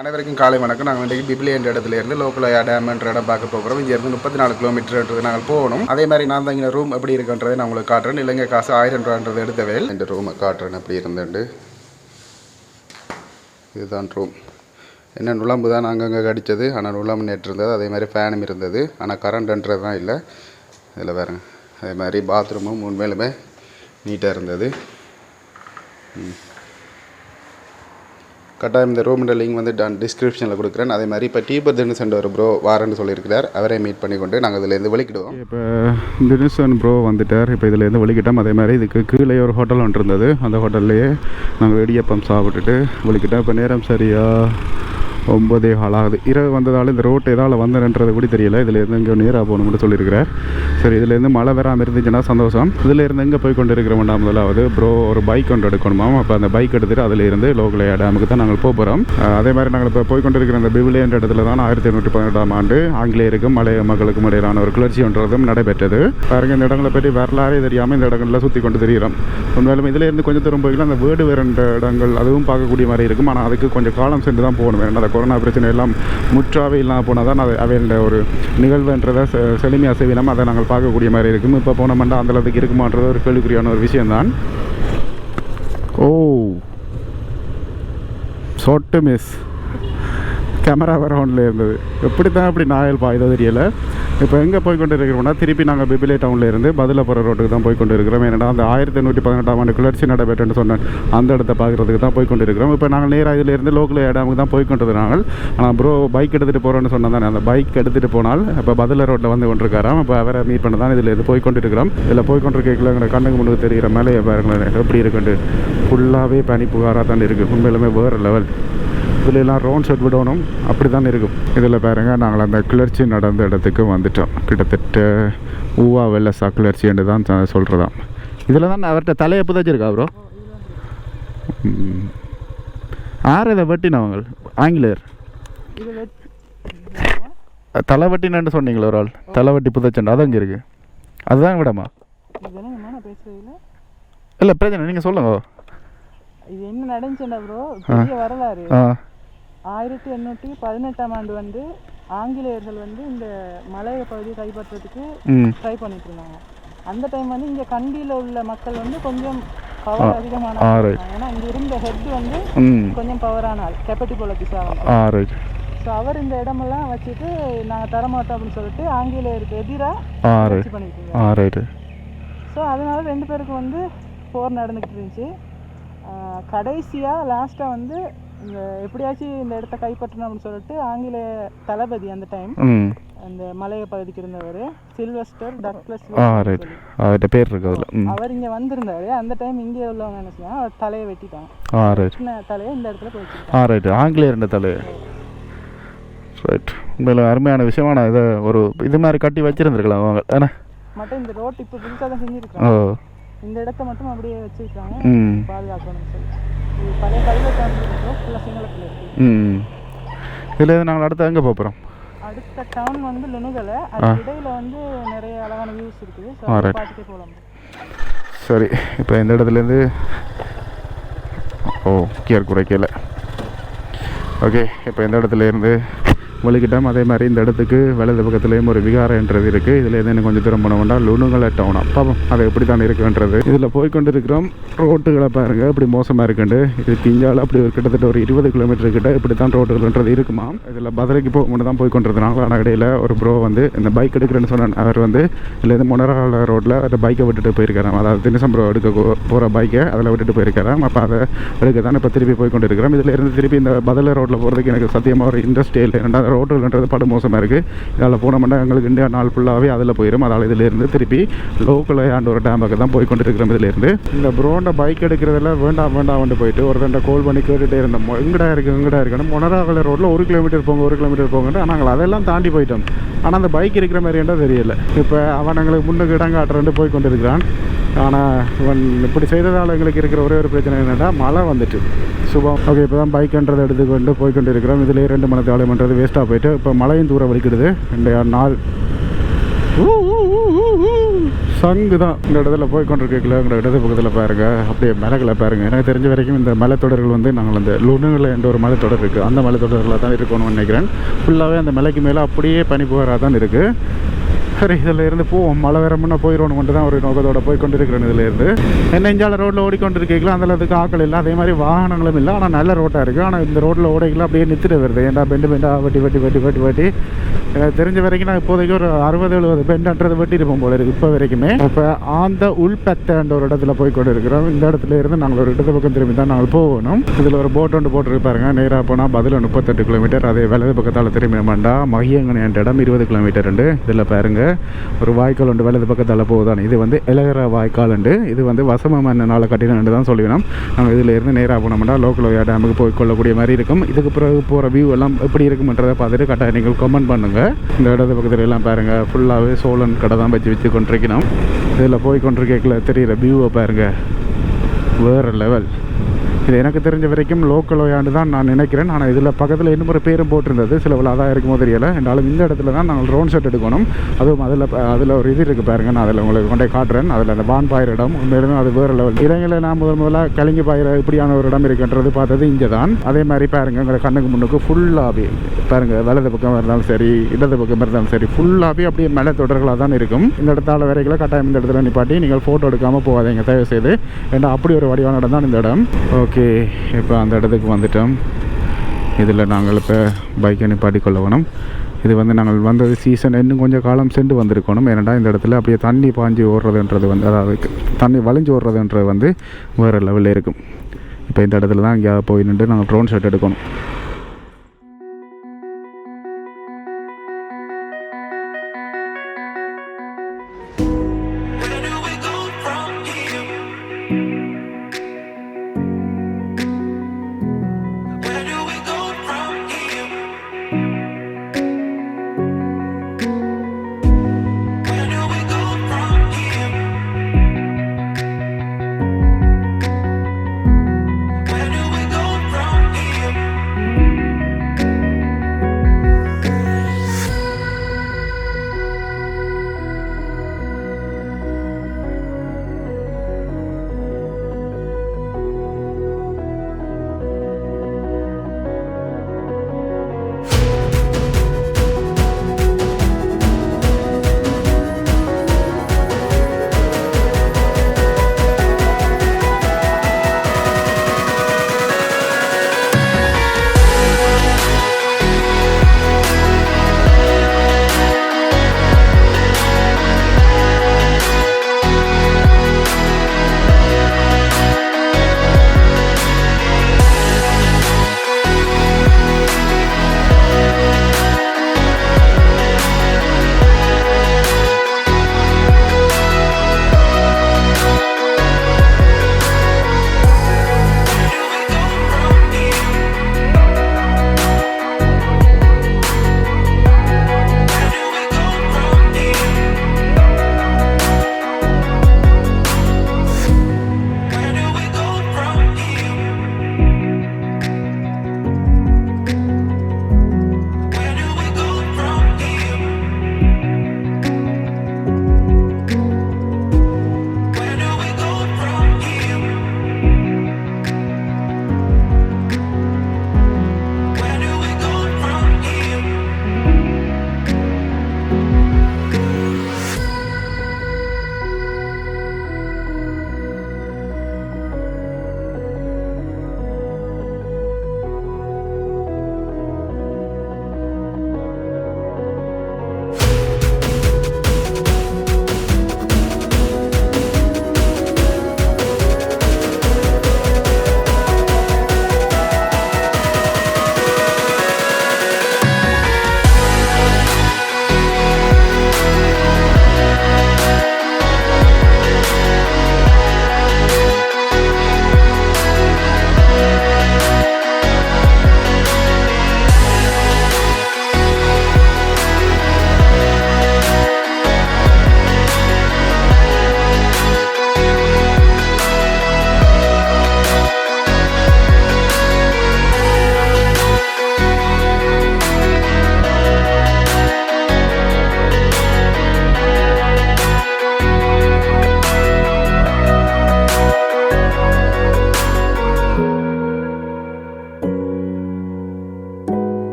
அனைவருக்கும் காலை வணக்கம். நாங்கள் இன்றைக்கு பிப்ளி என்ற இடத்துலேருந்து லோக்கல் டேம்ன்ற இடம் பார்க்க போகிறோம். இங்கேருந்து 34 கிலோமீட்டர்ன்றது நாங்கள் போகணும். அதே மாதிரி நான் தங்கின ரூம் எப்படி இருக்குன்றதை நான் உங்களுக்கு காட்டுறேன். இலங்கை காசு 1000 ரூபான்றது எடுத்த வேல். இந்த ரூமை காட்டுறேன் எப்படி இருந்துட்டு. இதுதான் ரூம். என்ன நுழம்பு தான் அங்கங்கே கடித்தது, ஆனால் நுழம்பு நேற்று இருந்தது. அதே மாதிரி ஃபேனும் இருந்தது, ஆனால் கரண்ட்ன்றது தான் இல்லை. இதில் பாருங்க, அதே மாதிரி பாத்ரூமும் உண்மையிலுமே நீட்டாக இருந்தது. கட்டாயம் இந்த ரூமோட லிங்க் வந்து டிஸ்கிரிப்ஷனில் கொடுக்குறேன். அதே மாதிரி இப்போ டீபர்துன்னு சென்ற ஒரு ப்ரோ வாரன்னு சொல்லியிருக்கிறார். அவரே மீட் பண்ணி கொண்டு நாங்கள் இதிலேருந்து வெளிக்கிடுவோம். இப்போ தினேசன் ப்ரோ வந்துட்டார். இப்போ இதிலேருந்து வெளிக்கிட்டோம். அதே மாதிரி இதுக்கு கீழே ஒரு ஹோட்டல் ஒன்று இருந்தது. அந்த ஹோட்டல்லையே நாங்கள் இடியப்பம் சாப்பிட்டுட்டு வெளிக்கிட்டோம். இப்போ நேரம் சரியாக 9:15 ஆகுது. இரவு வந்ததால் இந்த ரோட்டு எதால் வந்தேன்றது கூட தெரியல. இதிலேருந்து இங்கே நேராக போகணும்னு சொல்லியிருக்கிறார். சரி, இதிலேருந்து மழை வராமல் இருந்துச்சுன்னா சந்தோஷம். இதிலேருந்து எங்கே போய் கொண்டு இருக்கிறோம்னா முதலாவது ப்ரோ ஒரு பைக் கொண்டு எடுக்கணுமா. அப்போ அந்த பைக் எடுத்துகிட்டு அதிலேருந்து லோக்கல் டேமுக்கு தான் நாங்கள் போகிறோம். அதே மாதிரி நாங்கள் இப்போ போய் கொண்டு இருக்கிற அந்த பிபிலியன்ற இடத்துல தான் 1818ஆம் ஆண்டு ஆங்கிலேயருக்கும் மலைய மக்களுக்கும் இடையிலான ஒரு கிளர்ச்சி ஒன்றதும் நடைபெற்றது. பாருங்கள், இந்த இடங்களை பற்றி வரலாறே தெரியாமல் இந்த இடங்களில் சுற்றி கொண்டு தெரிகிறோம். உண்மையிலும் இதிலேருந்து கொஞ்சம் தூரம் போய்க்கலாம் அந்த வீடு வேறுன்ற இடங்கள் அதுவும் பார்க்கக்கூடிய மாதிரி இருக்கும். ஆனால் அதுக்கு கொஞ்சம் காலம் சென்று தான் போகணும். ஏன்னா கொரோனா பிரச்சனை எல்லாம் முற்றாவே இல்லாமல் போனால் தான் அது அவையோட ஒரு நிகழ்வுன்றதை செழுமையாக செய்யணும். அதை நாங்கள் பார்க்கக்கூடிய மாதிரி இருக்கும். இப்போ போனோம்னா அந்தளவுக்கு இருக்குமான்றது ஒரு கேள்விக்குறியான ஒரு விஷயம்தான். ஓ, ஷார்ட்டு மிஸ் கேமரா வர ஒன்றில் இருந்தது. எப்படி தான் அப்படி நாயல் பாய்தோ தெரியலை. இப்போ எங்கே போய் கொண்டு இருக்கிறோம்னா திருப்பி நாங்கள் பிபிலே டவுனில் இருந்து பதில போகிற ரோட்டுக்கு தான் போய் கொண்டு இருக்கிறோம். ஏன்னா அந்த 1818ஆம் ஆண்டு கிளர்ச்சி நடைபெற்றுன்னு சொன்னேன், அந்த இடத்த பார்க்குறதுக்கு தான் போய் கொண்டு இருக்கிறோம். இப்போ நாங்கள் நேராக இதிலேருந்து லோக்கல் டேமுக்கு தான் போய் கொண்டு நாங்கள். ஆனால் ப்ரோ பைக் எடுத்துகிட்டு போகிறோன்னு சொன்னால் தானே, அந்த பைக் எடுத்துகிட்டு போனால் இப்போ பதில ரோட்டில் வந்து கொண்டிருக்காராம். இப்போ அவரை மீட் பண்ண தான் இதில் போய் கொண்டு இருக்கிறோம். இதில் போய் கொண்டிருக்கல எங்களை கண்ணுக்கு முன்னுக்கு தெரிகிற மேலே பாருங்களேன் எப்படி இருக்குன்ட்டு. ஃபுல்லாகவே பனி புகாராக தான் இருக்குது. உண்மையிலுமே வேறு லெவல். இதிலெல்லாம் ரவுண்ட் ஷர்ட் விடணும், அப்படி தான் இருக்கும். இதில் பாருங்கள், நாங்கள் அந்த கிளர்ச்சி நடந்த இடத்துக்கு வந்துட்டோம். கிட்டத்தட்ட ஊவா வெள்ளசா கிளர்ச்சி என்று தான் சொல்கிறதாம். இதில் தான் அவர்கிட்ட தலையை புதைச்சிருக்கா ப்ரோ. யார் இதை வெட்டினவங்க? ஆங்கிலேயர் தலை வெட்டினு சொன்னீங்களா ஒரு ஆள்? தலை வெட்டி புதைச்சண்டா அது அங்கே இருக்குது. அதுதான் விடமா? இல்லை பிரச்சனை, நீங்கள் சொல்லுங்க. இது என்ன நடந்துச்சுன்னா ப்ரோ, பெரிய வரலாறு. 1818ஆம் ஆண்டு வந்து ஆங்கிலேயர்கள் வந்து இந்த மலைய பகுதியை கைப்பற்றதுக்கு ட்ரை பண்ணிட்டு இருந்தாங்க. அந்த டைம் வந்து இங்கே கண்டியில் உள்ள மக்கள் வந்து கொஞ்சம் பவர் அதிகமான, ஏன்னா இங்கே இருந்த ஹெட் வந்து கொஞ்சம் பவரான ஆள், கெப்பட்டி பொலிட்டிஸா. ஸோ அவர் இந்த இடமெல்லாம் வச்சுட்டு நாங்கள் தரமாட்டோம் அப்படின்னு சொல்லிட்டு ஆங்கிலேயருக்கு எதிராக பண்ணிட்டு இருந்தாங்க. ஸோ அதனால 2 பேருக்கும் வந்து போர் நடந்துக்கிட்டு இருந்துச்சு. கடைசியாக லாஸ்ட்டாக வந்து இந்த எப்படியாச்சும் இந்த இடத்த கைப்பற்றணும் அப்படின்னு சொல்லிட்டு ஆங்கிலேய தளபதி அந்த டைம் அந்த மலைய பகுதிக்கு இருந்தவர் சில்வஸ்டர் டக்ளஸ் பேர் இருக்கு. அவர் இங்கே வந்திருந்தாரு. அந்த டைம் இங்கே உள்ளவங்க என்ன செய்வாங்க, அவர் தலையை வெட்டிட்டாங்க. தலையை இந்த இடத்துல போயிடுச்சு. ஆங்கிலேயர் தலையை உண்மையில அருமையான விஷயமான இதை ஒரு இது மாதிரி கட்டி வச்சிருந்துருக்கலாம் அவங்க. ஏன்னா மட்டும் இந்த ரோட் இப்போ புதுசாக தான் செஞ்சுருக்காங்க. இந்த இடத்த மட்டும் அப்படியே வச்சிருக்காங்க பாதுகாக்கணும்னு சொல்லி. இது பழைய கல்வெட்டு ஃபுல்லாக சிங்களத்தில் இருக்குது. இதில் நாங்கள் அடுத்து எங்கே போகிறோம்? அடுத்த டவுன் வந்து லுணுகலை. அது இடையில வந்து நிறைய அழகான வியூஸ் இருக்குது. ஸோ பார்த்துட்டே போகலாம். சரி, இப்போ இந்த இடத்துலேருந்து கியர் குறைக்கல. ஓகே, இப்போ இந்த இடத்துலேருந்து வெளிக்கிட்டோம். அதே மாதிரி இந்த இடத்துக்கு வலது பக்கத்துலேயும் ஒரு விகாரன்றது இருக்குது. இதில் எதுன்னு கொஞ்சம் தூரம் போனோம்னா லுணுகலை டவுன். அப்போ அது எப்படி தான் இருக்குன்றது இதில் போய்கொண்டு இருக்கிறோம். ரோட்டுகளை பாருங்கள் இப்படி மோசமாக இருக்குண்டு. இது கிஞ்சால் அப்படி ஒரு கிட்டத்தட்ட ஒரு 20 கிலோமீட்டர் கிட்ட இப்படி தான் ரோட்டுகள்ன்றது இருக்குமா. இதில் பதிலைக்கு போக மட்டும் தான் போய்கொண்டிருந்தாங்க. ஆனால் இடையில் ஒரு ப்ரோ வந்து இந்த பைக் எடுக்கிறேன்னு சொன்னார். அவர் வந்து இதுலேருந்து மொனரால ரோட்டில் அந்த பைக்கை விட்டுட்டு போயிருக்காராம். அதாவது தினசம் ப்ரோ எடுக்க போகிற பைக்கை அதில் விட்டுட்டு போயிருக்காராம். அப்போ அதை எடுக்க தான் இப்போ திருப்பி போய்கொண்டு இருக்கிறோம். இதில் இருந்து திருப்பி இந்த பதில ரோட்டில் போகிறதுக்கு எனக்கு சத்தியமாக ஒரு இன்ட்ரெஸ்டே இல்லை. ரெண்டாவது ரோட்டுன்றது படு மோசமாக இருக்குது. இதில் போனோம்னா எங்களுக்கு இந்தியா நாள் ஃபுல்லாகவே அதில் போயிடும். அதனால் இதிலேருந்து திருப்பி லோக்கல் ஒரு டேமுக்கு தான் போய் கொண்டு இருக்கிறோம். இதிலேருந்து இந்த ப்ரோண்ட பைக் எடுக்கிறதுல வேண்டாம் வந்து போயிட்டு ஒரு 2 கோல் பண்ணி கேட்டுகிட்டே இருந்தோம். எங்கடா இருக்குன்னு மொனராகல ரோட்டில் 1 கிலோமீட்டர் போங்கன்னு. நாங்கள் அதெல்லாம் தாண்டி போயிட்டோம். ஆனால் அந்த பைக் இருக்கிற மாதிரி என்ன தெரியல. இப்போ அவன் எங்களுக்கு முன்னுக்கு இடம் காட்டுறேன்ட்டு போய் கொண்டு இருக்கிறான். ஆனால் இவன் இப்படி செய்ததால் எங்களுக்கு இருக்கிற ஒரே ஒரு பிரச்சனை என்னென்னா மழை வந்துட்டு சுபம். ஓகே, இப்போ தான் பைக்குன்றதை எடுத்துக்கொண்டு போய்கொண்டு இருக்கிறோம். இதிலே 2 மணி நேரம் வேஸ்ட்டாக போயிட்டு இப்போ மழையும் தூரம் வலிக்கிடுது. இந்த நாள் சங்கு தான் இந்த இடத்துல போய் கொண்டிருக்கல. இந்த இடது பக்கத்தில் பாருங்க, அப்படியே மலைகளை பாருங்க. எனக்கு தெரிஞ்ச வரைக்கும் இந்த மலைத்தொடர்கள் வந்து நாங்கள் அந்த லுணுவில் என்ற ஒரு மலைத்தொடர் இருக்குது, அந்த மலைத்தொடரில் தான் இருக்கணும்னு நினைக்கிறேன். ஃபுல்லாகவே அந்த மலைக்கு மேலே அப்படியே பனிப்புகராக தான் இருக்குது. சரி, இதில் இருந்து போவோம். மழை வேற முன்னே போயிடணும் மட்டும் தான் ஒரு நோக்கத்தோட போய் கொண்டிருக்கிறேன். இதில் இருந்து என்ன இஞ்சால ரோட்டில் ஓடிக்கொண்டிருக்கீங்களா, அந்த அளவுக்கு ஆக்கள் இல்லை, அதே மாதிரி வாகனங்களும் இல்லை. ஆனால் நல்ல ரோட்டாக இருக்குது. ஆனால் இந்த ரோட்டில் ஓடைக்கலாம் அப்படியே நிறுத்திட்டு வருது. ஏன்டா பெண்டாக வெட்டி எனக்கு தெரிஞ்ச வரைக்கும் நான் இப்போதைக்கு ஒரு 60-70 பெண்டான்றது வெட்டி இருப்போம் போல இருக்குது இப்போ வரைக்குமே. இப்போ அந்த உள்பெத்தன்ற ஒரு இடத்துல போய் கொண்டு இருக்கிறோம். இந்த இடத்துல இருந்து நாங்கள் ஒரு இடத்து பக்கம் திரும்பி தான் நாங்கள் போகணும். இதில் ஒரு போட் ஒன்று போட்டுருப்பாருங்க. நேராக போனால் பதில் 38 கிலோமீட்டர். அதே வலது பக்கத்தால் திரும்பி மாண்டா மகியங்கனை என்ற இடம் 20 கிலோமீட்டர் உண்டு. இதில் பாருங்க ஒரு வாய்க்கால் உண்டு, வலது பக்கத்தால் போகுதான். இது வந்து இலகர வாய்க்கால் உண்டு. இது வந்து வசம மன்னனால் கட்டினு தான் சொல்லிடணும். நாங்கள் இதில் இருந்து நேராக போனோம்னா லோக்கல் ஒயா டேமுக்கு போய் கொள்ளக்கூடிய மாதிரி இருக்கும். இதுக்கு பிறகு போகிற வியூ எல்லாம் எப்படி இருக்கும்ன்றதை பார்த்துட்டு கரெக்டாக நீங்கள் கமெண்ட் பண்ணுங்கள். இந்த இடத்து பக்கத்துல எல்லாம் பாருங்கள், ஃபுல்லாகவே சோழன் கடை தான் வச்சு கொண்டிருக்கணும். இதில் போய் கொண்டிருக்கல தெரிகிற வியூவை பாருங்கள், வேறு லெவல். இது எனக்கு தெரிஞ்ச வரைக்கும் லோக்கல் ஒயாண்டு தான் நான் நினைக்கிறேன். ஆனால் இதில் பக்கத்தில் இன்னும் ஒரு பேரும் போட்டிருந்தது, சில அதான் இருக்குமோ தெரியலை. என்றாலும் இந்த இடத்துல தான் நாங்கள் ட்ரோன் ஷாட் எடுக்கணும். அதுவும் அதில் ஒரு இது இருக்குது பாருங்கள், நான் அதில் உங்களுக்கு கொண்டே காட்டுறேன். அதில் அந்த வான் பாயிற இடம் உண்மையிலுமே அது வேறு லெவல். இலங்கையில் நான் முதலாக கலிங்கி பாயிற இப்படியான ஒரு இடம் இருக்குன்றது பார்த்தது இங்கே தான். அதே மாதிரி பாருங்கள், எங்களை கண்ணுக்கு முன்னுக்கு ஃபுல்லாகவே பாருங்கள், வலது பக்கம் இருந்தாலும் சரி இடது பக்கம் இருந்தாலும் சரி ஃபுல்லாகவே அப்படியே மலை தொடர்களாக தான் இருக்கும். இந்த இடத்தால் வரைக்கும் கட்டாயம் இந்த இடத்துல நிப்பாட்டி நீங்கள் ஃபோட்டோ எடுக்காமல் போகாதீங்க தயவு செய்து. ஏன்னா அப்படி ஒரு வடிவான இடம் தான் இந்த இடம். ஓகே, இப்போ அந்த இடத்துக்கு வந்துட்டோம். இதில் நாங்கள் இப்போ பைக்கை நிப்பாட்டி கொள்ள வேணும். இது வந்து நாங்கள் வந்தது சீசன் இன்னும் கொஞ்சம் காலம் சென்று வந்திருக்கணும். ஏன்னா இந்த இடத்துல அப்படியே தண்ணி பாஞ்சு ஓடுறதுன்றது வந்து, அதாவது தண்ணி வளைஞ்சு ஓடுறதுன்றது வந்து வேறு லெவலில் இருக்கும். இப்போ இந்த இடத்துல தான் இங்கே போய் நின்று நாங்கள் ட்ரோன் ஷாட் எடுக்கணும்.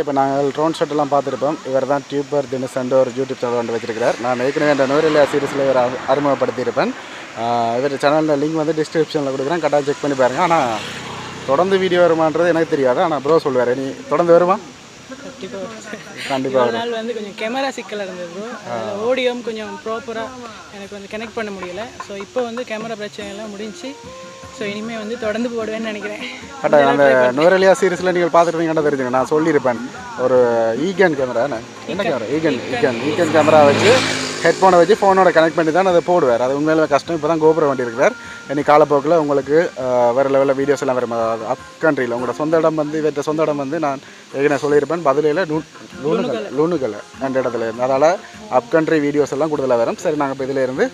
ஓகே, இப்போ நாங்கள் ட்ரோன் ஷாட்டெல்லாம் பார்த்துருப்போம். இவர் தான் டியூபர் தினேஷ் ஒரு யூடியூப் சேனல் ஒன்று வச்சிருக்கிறார். நான் ஏற்கனவே அந்த நூறு சீரிஸில் இவர் அறிமுகப்படுத்தியிருப்பேன். இவர் சேனலில் லிங்க் வந்து டிஸ்கிரிப்ஷனில் கொடுக்குறேன், கரெக்டாக செக் பண்ணி பாருங்கள். ஆனால் தொடர்ந்து வீடியோ வருமானது எனக்கு தெரியாது. ஆனால் ப்ரோ சொல்லுவார், நீ தொடர்ந்து வருமா? கண்டிப்பாக நாள் வந்து கொஞ்சம் கேமரா சிக்கலாக இருந்தது ப்ரோ. ஆடியோவும் கொஞ்சம் ப்ராப்பராக எனக்கு வந்து கனெக்ட் பண்ண முடியல. ஸோ இப்போ வந்து கேமரா பிரச்சனைலாம் முடிஞ்சு. ஸோ இனிமேல் வந்து தொடர்ந்து போடுவேன்னு நினைக்கிறேன். கரெக்டாக அந்த நூறு சீரிஸில் நீங்கள் பார்த்துருந்தீங்கன்னா தெரிஞ்சுங்க, நான் சொல்லியிருப்பேன். ஒரு ஈகன் கேமரா, என்ன கேமரா, ஈகன் கேமரா வச்சு ஹெட்ஃபோனை வச்சு ஃபோனோட கனெக்ட் பண்ணி தான் அதை போடுவார். அது உண்மையிலே கஷ்டம். இப்போ தான் கோப்ரோ வண்டி இருக்கிறார். இனி காலப்போக்கில் உங்களுக்கு வேறு லெவலில் வீடியோஸ் எல்லாம் வரும். அப் கண்ட்ரியில் உங்களோட சொந்த இடம் வந்து இவற்ற சொந்த இடம் வந்து நான் ஏற்கனவே சொல்லியிருப்பேன், பதிலையில் லூனுக்கல் அந்த இடத்துல இருந்து. அதனால் அப் கண்ட்ரி வீடியோஸ் எல்லாம் கூடுதலாக வரும். சரி, நாங்கள் இப்போ இதில் இருந்து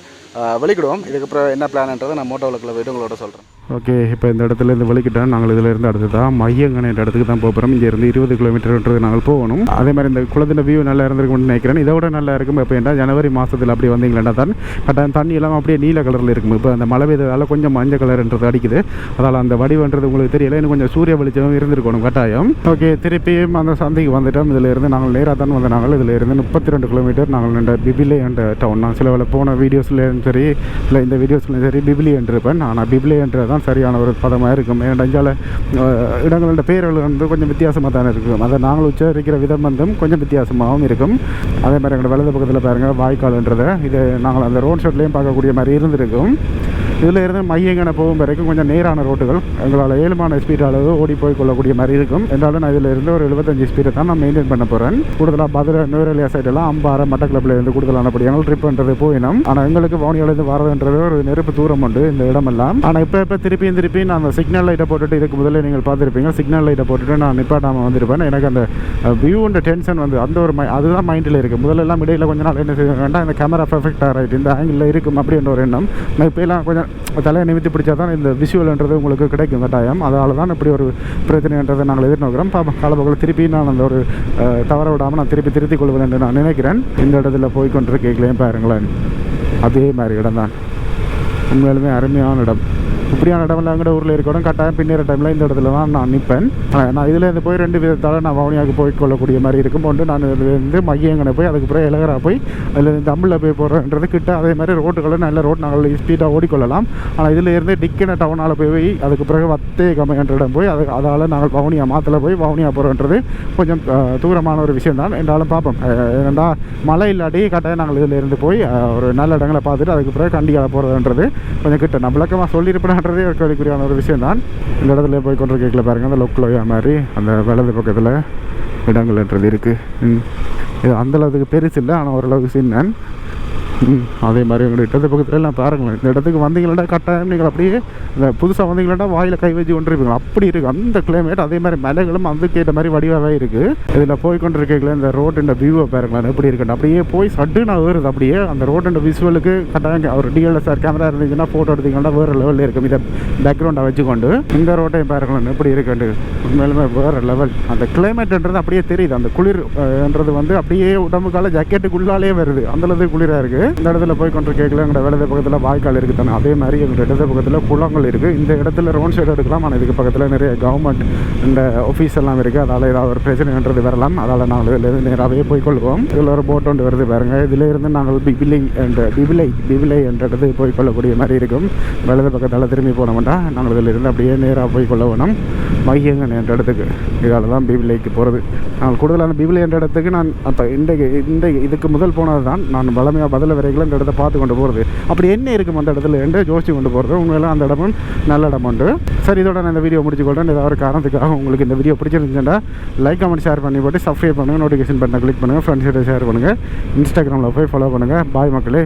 வெளிக்கிடுவோம். இதுக்கப்புறம் என்ன பிளான்ன்றதை நான் மோட்டோவில் போய்ட்டு உங்களோட சொல்கிறேன். ஓகே, இப்போ இந்த இடத்துல இருந்து வெளிக்கிட்டோம். நாங்கள் இதில் இருந்து அடுத்து தான் மையங்கனை இடத்துக்கு தான் போகிறோம். இங்கே இருந்து 20 கிலோமீட்டர்ன்றது நாங்கள் போகணும். அதே மாதிரி இந்த குளத்தின் வியூ நல்லா இருந்திருக்கும்னு நினைக்கிறேன். இதை விட நல்லா இருக்கும். இப்போ என்ன ஜனவரி மாதத்தில் அப்படி வந்தீங்களா தான் கட்டாயம் தண்ணி எல்லாம் அப்படியே நீல கலரில் இருக்கும். இப்போ அந்த மழை பெய்ததால் கொஞ்சம் மஞ்சள் கலர்ன்றது அடிக்குது. அதனால் அந்த வடிவன்றது உங்களுக்கு தெரியல. இன்னும் கொஞ்சம் சூரிய வெளிச்சம் இருந்திருக்கணும் கட்டாயம். ஓகே, திருப்பியும் அந்த சந்தைக்கு வந்துட்டோம். இதில் இருந்து நாங்கள் நேராக தான் வந்து நாங்கள் இதில் இருந்து 32 கிலோமீட்டர் நாங்கள் இந்த பிபிலே என்ற டவுன். நான் சில வேலை போன வீடியோஸ்லேயும் சரி, இல்லை இந்த வீடியோஸ்லையும் சரி பிபிலி என்றிருப்பேன். ஆனால் பிபிலே என்றது தான் சரியான ஒரு பதமாக இருக்கும். ஏன்னா இடங்களோட பேர்கள் வந்து கொஞ்சம் வித்தியாசமாக தானே இருக்கும். அதை நாங்கள் உச்சரிக்கிற விதம் வந்து கொஞ்சம் வித்தியாசமாகவும் இருக்கும். அதே மாதிரி எங்களோட வலது பக்கத்தில் பாருங்கள் வாய்க்கால்ன்றதை, இது நாங்கள் அந்த ரோட் ஷோட்லேயும் பார்க்கக்கூடிய மாதிரி இருந்திருக்கும். இதில் இருந்து மையங்கனை போகும் வரைக்கும் கொஞ்சம் நேரான ரோட்டுகள் எங்களால் 7 ஸ்பீட் அளவு ஓடி போய் கொள்ளக்கூடிய மாதிரி இருக்கும். என்றாலும் நான் இதில் இருந்து ஒரு 75 ஸ்பீடை தான் நான் மெயின்டைன் பண்ண போகிறேன். கூடுதலாக பதில் நூறு சைடெல்லாம் அம்பாறை மட்டக்கிளப்பில் இருந்து கூடுதலானபடி எங்கள் ட்ரிப் பண்ணுறது போயினோம். ஆனால் எங்களுக்கு வவுனியாவிலேருந்து வரதுன்றது ஒரு நெருப்பு தூரம் உண்டு இந்த இடமெல்லாம். ஆனால் இப்போ திருப்பி நான் அந்த சிக்னல் லைட்டை போட்டுட்டு, இதுக்கு முதல்ல நீங்கள் பார்த்துருப்பீங்க, சிக்னல் லைட்டை போட்டுட்டு நான் நிப்பாட்டாமல் வந்திருப்பேன். எனக்கு அந்த வியூன்ற டென்ஷன் வந்து அந்த ஒரு அதுதான் மைண்டில் இருக்குது. முதலெல்லாம் இடையில் கொஞ்ச நாள் என்ன செய்ய வேண்டாம், இந்த கேமரா பர்ஃபெக்டாக ரைட் இந்த ஆங்கிளில் இருக்கும் அப்படின்ற ஒரு எண்ணம். நான் இப்போ எல்லாம் கொஞ்சம் தலையை நிமித்தி பிடிச்சா தான் இந்த விஷுவல்ன்றது உங்களுக்கு கிடைக்கும் கட்டாயம். அதனால தான் இப்படி ஒரு பிரச்சனைன்றதை நாங்கள் எதிர்நோக்கிறோம். காலப்போக்கில் திருப்பி நான் அந்த ஒரு தவற விடாமல் நான் திருத்திக் கொள்வேன் என்று நான் நினைக்கிறேன். இந்த இடத்துல போய்கொண்டிருக்கேன் பாருங்களேன், அதே மாதிரி இடம் தான். உண்மையிலுமே அருமையான இடம். இப்படியான இடம்லாம் எங்கட ஊரில் இருக்கணும். கட்டாயம் பின்னேற டைமில் இந்த இடத்துல தான் நான் நிற்பேன். நான் இதில் இருந்து போய் 2 விதத்தால் நான் வவுனியாவுக்கு போய் கொள்ளக்கூடிய மாதிரி இருக்கும். ஒன்று நான் இதுலேருந்து மையங்கனை போய் அதுக்கு பிறகு இலகரா போய் அதில் தமிழில் போய் போகிறன்றது கிட்ட. அதே மாதிரி ரோட்டுகளும் நல்ல ரோட் நாங்கள் ஸ்பீடாக ஓடிக்கொள்ளலாம். ஆனால் இதில் இருந்து டிக்கின டவுனால் போய் அதுக்கு பிறகு வத்தே கமையன்ற இடம் போய் அதால் நாங்கள் வவுனியா மாத்தில் போய் வவுனியா போகிறோன்றது கொஞ்சம் தூரமான ஒரு விஷயம் தான். என்றாலும் பார்ப்போம். ஏன்னா மழை இல்லாட்டி கட்டாயம் நாங்கள் இதில் இருந்து போய் ஒரு நல்ல இடங்களை பார்த்துட்டு அதுக்கு பிறகு கண்டிக்காக போகிறதுன்றது கொஞ்சம் கிட்ட நான் விளக்கமாக சொல்லியிருப்பேன். ஒரு கேள்விக்குறியான ஒரு விஷயம் தான். இந்த இடத்துல போய் கொண்டு கேட்கல பாருங்கள், அந்த லொக்கலோயா மாதிரி அந்த வலது பக்கத்தில் இடங்கள்ன்றது இருக்குது. இது அந்தளவுக்கு பெருசு இல்லை, ஆனால் ஓரளவுக்கு சின்னன். அதே மாதிரி எங்களுடைய இடத்து பக்கத்தில் எல்லாம் பாருங்களேன். இந்த இடத்துக்கு வந்தீங்களா கட்டாயம் நீங்கள் அப்படியே இந்த புதுசாக வந்தீங்களா வாயில் கை வச்சு கொண்டிருப்பீங்க. அப்படி இருக்குது அந்த கிளைமேட். அதே மாதிரி மலைகளும் அதுக்கேற்ற மாதிரி வடிவாகவே இருக்குது. இதில் போய் கொண்டிருக்கீங்களே இந்த ரோட்டுன்ற வியூவை பாருங்களேன் எப்படி இருக்குன்னு. அப்படியே போய் சட்டுன்னு வருது. அப்படியே அந்த ரோட்டுன்ற விசுவலுக்கு கட்டாயம் ஒரு டிஎல்எஸ்ஆர் கேமரா இருந்துச்சுன்னா ஃபோட்டோ எடுத்தீங்கன்னா வேறு லெவலில் இருக்கும். இதை பேக்ரவுண்டாக வச்சுக்கொண்டு இந்த ரோட்டையும் பாருங்களேன் எப்படி இருக்குன்னு. உண்மையிலுமே வேறு லெவல். அந்த கிளைமேட்ன்றது அப்படியே தெரியுது. அந்த குளிர்ன்றது வந்து அப்படியே உடம்புக்கால ஜாக்கெட்டுக்குள்ளாலே வருது. அந்தளவுக்கு குளிராக இருக்குது. இந்த இடத்துல போய் கொண்டு கேட்கல. எங்களோட வலது பக்கத்தில் வாய்க்கால் இருக்குது தானே, அதே மாதிரி எங்களோட இடது பக்கத்தில் குளங்கள் இருக்குது. இந்த இடத்துல ரோட் சைடு எடுக்கலாம். ஆனால் இதுக்கு பக்கத்தில் நிறைய கவர்மெண்ட் இந்த ஆஃபீஸ் எல்லாம் இருக்குது. அதால் ஏதாவது ஒரு பிரச்சனைன்றது வரலாம். அதால் நாங்கள் இதில் நேராகவே போய்க்கொள்வோம். இதில் ஒரு போட் ஒன்று வருது பாருங்கள். இதில் இருந்து நாங்கள் பிபிலை என்ற இடத்துக்கு போய்க்கொள்ளக்கூடிய மாதிரி இருக்கும். வலது பக்கத்தால் திரும்பி போனோம்னா நாங்கள் இதில் இருந்து அப்படியே நேராக போய்க்கொள்ள வேணும் மையங்கன் என்ற இடத்துக்கு. இதால் தான் பிபிலைக்கு போகிறது. நாங்கள் கூடுதலான பிபிலை என்ற இடத்துக்கு நான் அப்போ இதுக்கு முதல் போனது தான் நான் வளமையாக பதில் வரைக்கும் இந்த இடத்த பார்த்து கொண்டு போகிறது. அப்படி என்ன இருக்கும் அந்த இடத்துல என்று யோசிச்சு கொண்டு போகிறது. உண்மையில அந்த இடமும் நல்ல இடம் உண்டு. சரி, இதோட நான் இந்த வீடியோ முடிச்சுக்கொள்கிறேன். ஏதாவது ஒரு காரணத்துக்காக உங்களுக்கு இந்த வீடியோ பிடிச்சிருந்துச்சுன்னா லைக் கமெண்ட் ஷேர் பண்ணி போட்டு சப்ஸ்கிரைப் பண்ணுங்கள், நோட்டிஃபிகேஷன் பட்டனை கிளிக் பண்ணுங்கள், ஃப்ரெண்ட்ஸோட ஷேர் பண்ணுங்கள், இன்ஸ்டாகிராமில் போய் ஃபாலோ பண்ணுங்கள். பாய் மக்களே.